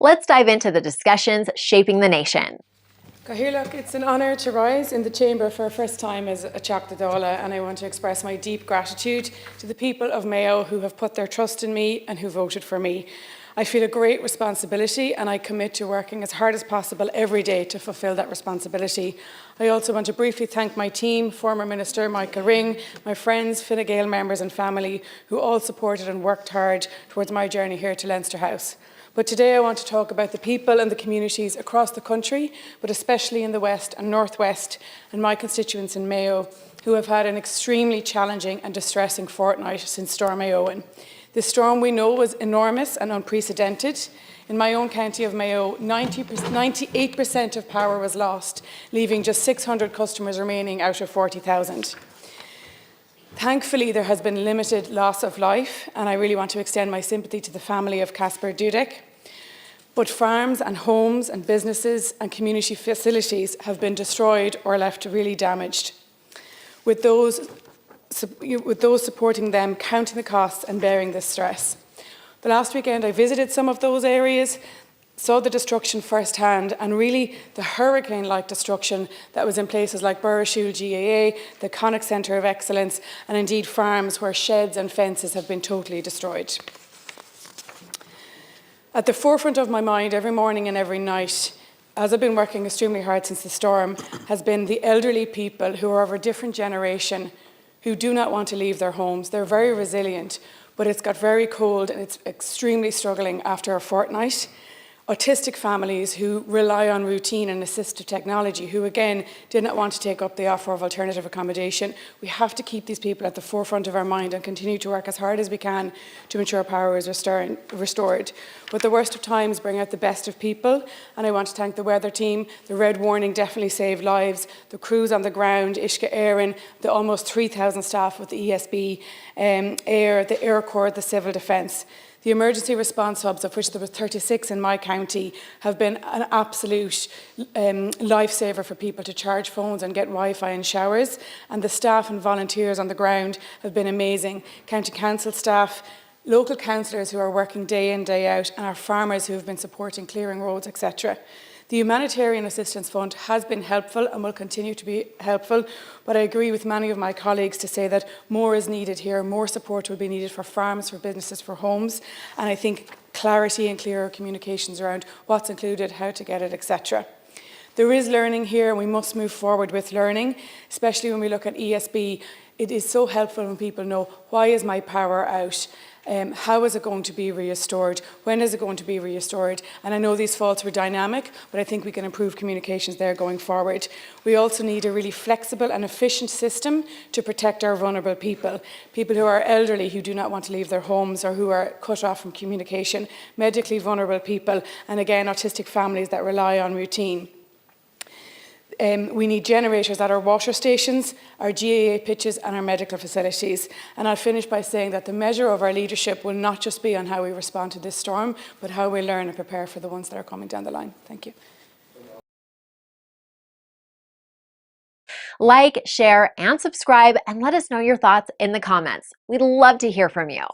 Let's dive into the discussions shaping the nation. Cathaoirleach, it's an honour to rise in the chamber for a first time as a Teachta Dála, and I want to express my deep gratitude to the people of Mayo who have put their trust in me and who voted for me. I feel a great responsibility and I commit to working as hard as possible every day to fulfil that responsibility. I also want to briefly thank my team, former Minister Michael Ring, my friends, Fine Gael members and family who all supported and worked hard towards my journey here to Leinster House. But today I want to talk about the people and the communities across the country, but especially in the West and Northwest and my constituents in Mayo, who have had an extremely challenging and distressing fortnight since Storm Éowyn. This storm we know was enormous and unprecedented. In my own county of Mayo, 98% of power was lost, leaving just 600 customers remaining out of 40,000. Thankfully, there has been limited loss of life, and I really want to extend my sympathy to the family of Casper Dudek. But farms and homes and businesses and community facilities have been destroyed or left really damaged, with those supporting them counting the costs and bearing this stress. The last weekend I visited some of those areas, saw the destruction firsthand, and really the hurricane-like destruction that was in places like Burrishoole GAA, the Connacht Centre of Excellence, and indeed farms where sheds and fences have been totally destroyed. At the forefront of my mind every morning and every night, as I've been working extremely hard since the storm, has been the elderly people who are of a different generation who do not want to leave their homes. They're very resilient, but it's got very cold and it's extremely struggling after a fortnight. Autistic families who rely on routine and assistive technology, who again did not want to take up the offer of alternative accommodation. We have to keep these people at the forefront of our mind and continue to work as hard as we can to ensure power is restored. But the worst of times bring out the best of people, and I want to thank the weather team. The red warning definitely saved lives. The crews on the ground, Éowyn, the almost 3,000 staff with the ESB, Air, the Air Corps, the Civil Defence. The emergency response hubs, of which there were 36 in my county, have been an absolute lifesaver for people to charge phones and get Wi-Fi in showers. And the staff and volunteers on the ground have been amazing. County council staff, local councillors who are working day in, day out, and our farmers who have been supporting clearing roads, etc. The Humanitarian Assistance Fund has been helpful and will continue to be helpful, but I agree with many of my colleagues to say that more is needed here, more support will be needed for farms, for businesses, for homes, and I think clarity and clearer communications around what's included, how to get it, etc. There is learning here and we must move forward with learning, especially when we look at ESB. It is so helpful when people know, why is my power out? How is it going to be restored? When is it going to be restored? And I know these faults were dynamic, but I think we can improve communications there going forward. We also need a really flexible and efficient system to protect our vulnerable people. People who are elderly, who do not want to leave their homes or who are cut off from communication, medically vulnerable people, and again, autistic families that rely on routine. We need generators at our water stations, our GAA pitches and our medical facilities. And I'll finish by saying that the measure of our leadership will not just be on how we respond to this storm, but how we learn and prepare for the ones that are coming down the line. Thank you. Like, share, and subscribe, and let us know your thoughts in the comments. We'd love to hear from you.